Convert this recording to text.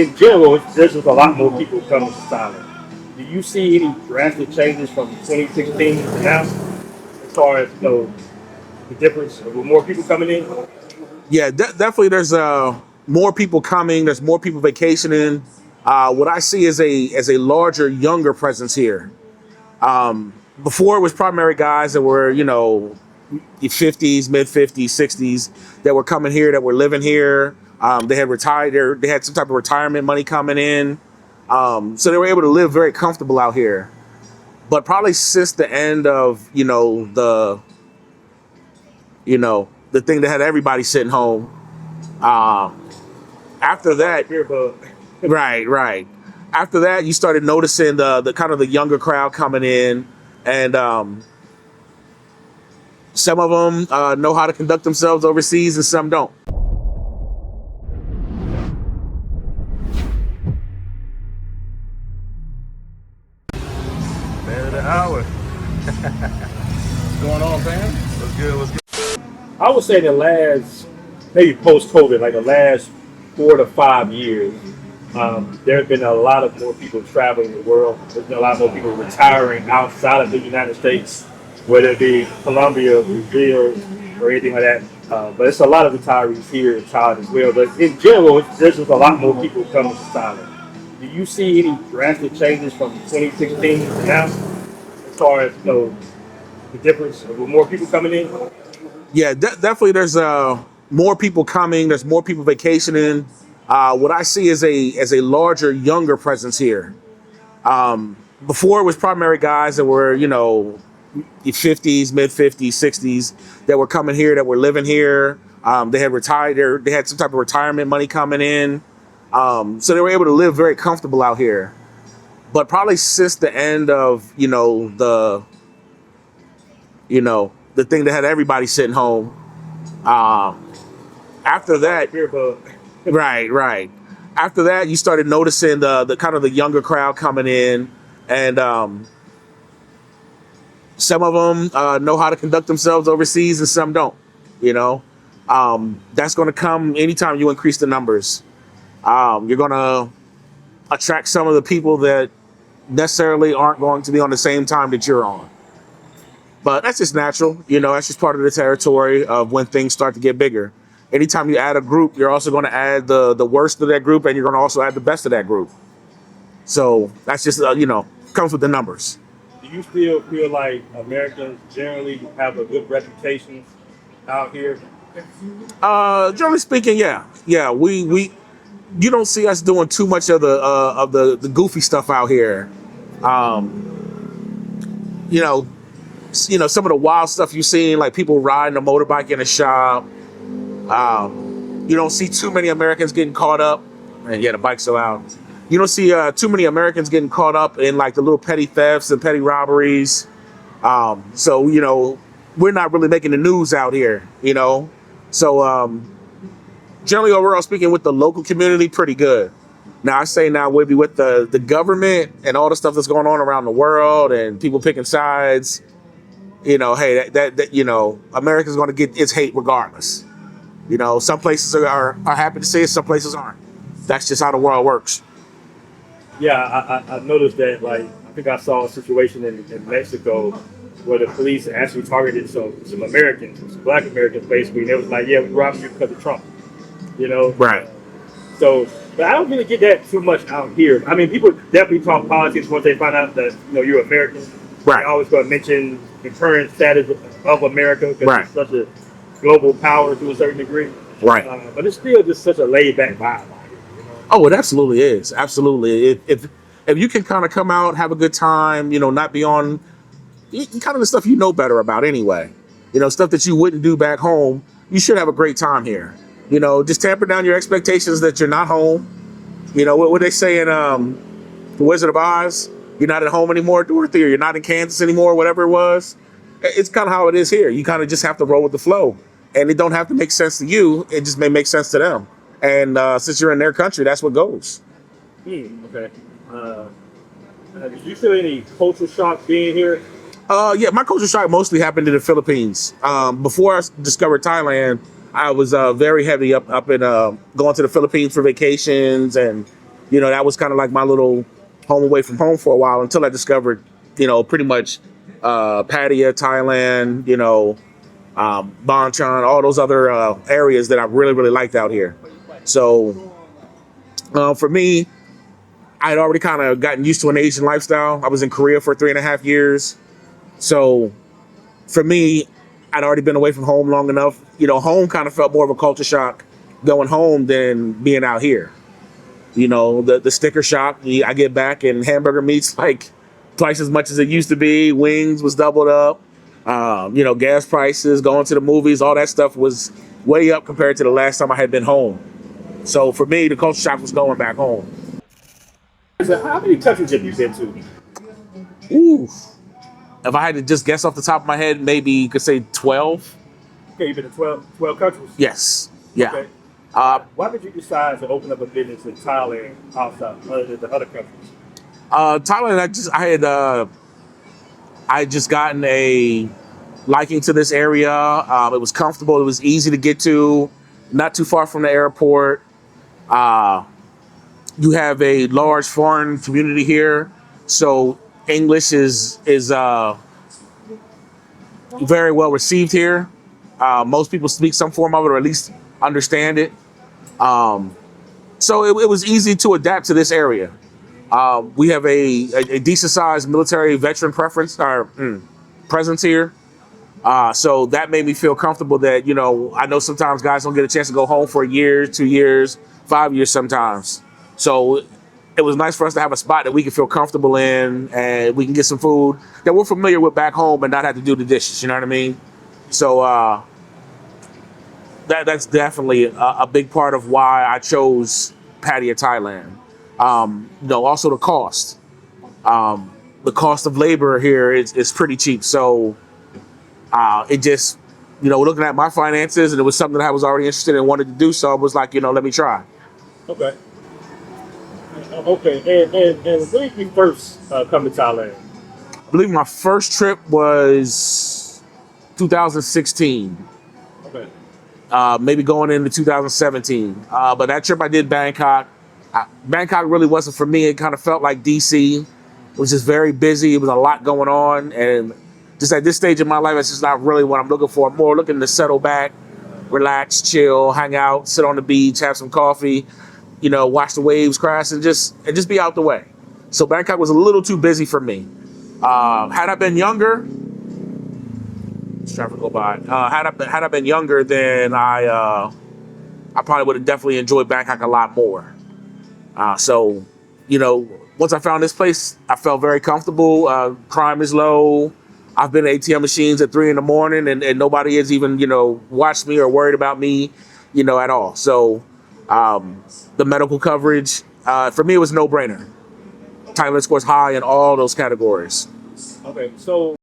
In general, there's just a lot more people coming to Thailand. Do you see any drastic changes from 2016 to now, as far as the difference with more people coming in? Yeah, definitely. There's more people coming. There's more people vacationing. What I see is a larger, younger presence here. Before it was primary guys that were fifties, mid 50s, 60s that were coming here, that were living here. They had retired. They had some type of retirement money coming in, so they were able to live very comfortable out here. But probably since the end of the thing that had everybody sitting home. Uh, After that, Here, but right. After that, you started noticing the kind of the younger crowd coming in, and some of them know how to conduct themselves overseas, and some don't. Man of the hour. What's going on, fam? What's good? What's good? I would say the last, maybe post-COVID, like the last 4 to 5 years, there have been a lot of more people traveling the world. There's been a lot more people retiring outside of the United States, whether it be Colombia, Brazil, or anything like that. But it's a lot of retirees here in Thailand as well. But in general, there's just a lot more people coming to Thailand. Do you see any drastic changes from 2016 to now, as far as the difference with more people coming in? Yeah, definitely. There's more people coming. There's more people vacationing. What I see is a larger, younger presence here. Before it was primary guys that were fifties, mid 50s, 60s that were coming here, that were living here. They had retired. They had some type of retirement money coming in, so they were able to live very comfortable out here. But probably since the end of the thing that had everybody sitting home. After that, Here, but right. After that, you started noticing the kind of the younger crowd coming in, and some of them know how to conduct themselves overseas, and some don't. You know, that's going to come anytime you increase the numbers. You're going to attract some of the people that necessarily aren't going to be on the same time that you're on. But that's just natural. That's just part of the territory of when things start to get bigger. Anytime you add a group, you're also going to add the worst of that group, and you're going to also add the best of that group. So that's just, comes with the numbers. do you still feel like Americans generally have a good reputation out here? Generally speaking, yeah. You don't see us doing too much of the goofy stuff out here. You know, some of the wild stuff you've seen, like people riding a motorbike in a shop. You don't see too many Americans getting caught up, and yeah, the bike's so loud. You don't see too many Americans getting caught up in like the little petty thefts and petty robberies. So we're not really making the news out here. So generally, overall speaking, with the local community, pretty good. Now I say now maybe with the government and all the stuff that's going on around the world and people picking sides. Hey, that America's going to get its hate regardless. Some places are happy to see it, some places aren't. That's just how the world works. Yeah, I noticed that. Like, I think I saw a situation in Mexico where the police actually targeted some Americans, some Black Americans, basically. And it was like, yeah, we robbed you because of Trump. Right. So, but I don't really get that too much out here. I mean, people definitely talk politics once they find out that you're American. Right. They always going to mention the current status of America because Right. it's such a global power to a certain degree. Right. But it's still just such a laid back vibe. Oh, it absolutely is. Absolutely. If you can kind of come out, have a good time, not be on kind of the stuff better about anyway. Stuff that you wouldn't do back home. You should have a great time here. Just tamper down your expectations that you're not home. What they say in The Wizard of Oz? You're not at home anymore, Dorothy, or you're not in Kansas anymore, whatever it was. It's kind of how it is here. You kind of just have to roll with the flow. And it don't have to make sense to you. It just may make sense to them. And since you're in their country, that's what goes. Okay. Did you feel any culture shock being here? Yeah, my culture shock mostly happened in the Philippines. Before I discovered Thailand, I was very heavy up in going to the Philippines for vacations and That was kind of like my little home away from home for a while until I discovered, pretty much Pattaya, Thailand, Banchan, all those other areas that I really, really liked out here. So for me, I had already kind of gotten used to an Asian lifestyle. I was in Korea for 3.5 years. So for me, I'd already been away from home long enough. Home kind of felt more of a culture shock going home than being out here. The sticker shock, I get back and hamburger meat's like twice as much as it used to be. Wings was doubled up. Gas prices, going to the movies, all that stuff was way up compared to the last time I had been home. So for me, the culture shock was going back home. So how many countries have you been to? Ooh. If I had to just guess off the top of my head, maybe you could say 12. Okay, you've been to 12 countries? Yes. Yeah. Okay. Why did you decide to open up a business in Thailand outside other than the other countries? Thailand, I had just gotten a liking to this area. It was comfortable. It was easy to get to, not too far from the airport. You have a large foreign community here, so English is very well received here. Most people speak some form of it, or at least understand it. So it was easy to adapt to this area. We have a decent sized military veteran presence here. So that made me feel comfortable that, I know sometimes guys don't get a chance to go home for a year, 2 years, 5 years sometimes. So it was nice for us to have a spot that we can feel comfortable in and we can get some food that we're familiar with back home and not have to do the dishes. You know what I mean? So that's definitely a big part of why I chose Pattaya, Thailand. Also the cost. The cost of labor here is pretty cheap. So it just, looking at my finances, and it was something that I was already interested in, wanted to do. So I was like, let me try. Okay. Okay. And when did you first come to Thailand? I believe my first trip was 2016. Okay. Maybe going into 2017. But that trip I did Bangkok. Bangkok really wasn't for me. It kind of felt like DC. It was just very busy. It was a lot going on. And just at this stage of my life, it's just not really what I'm looking for. I'm more looking to settle back, relax, chill, hang out, sit on the beach, have some coffee, watch the waves crash and just be out the way. So Bangkok was a little too busy for me. Had I been younger, traffic go by. Had I been younger, then I probably would have definitely enjoyed Bangkok a lot more. So once I found this place, I felt very comfortable. Crime is low. I've been to ATM machines at 3 a.m. and nobody has even watched me or worried about me, at all. So the medical coverage for me it was no brainer. Thailand scores high in all those categories. Okay, so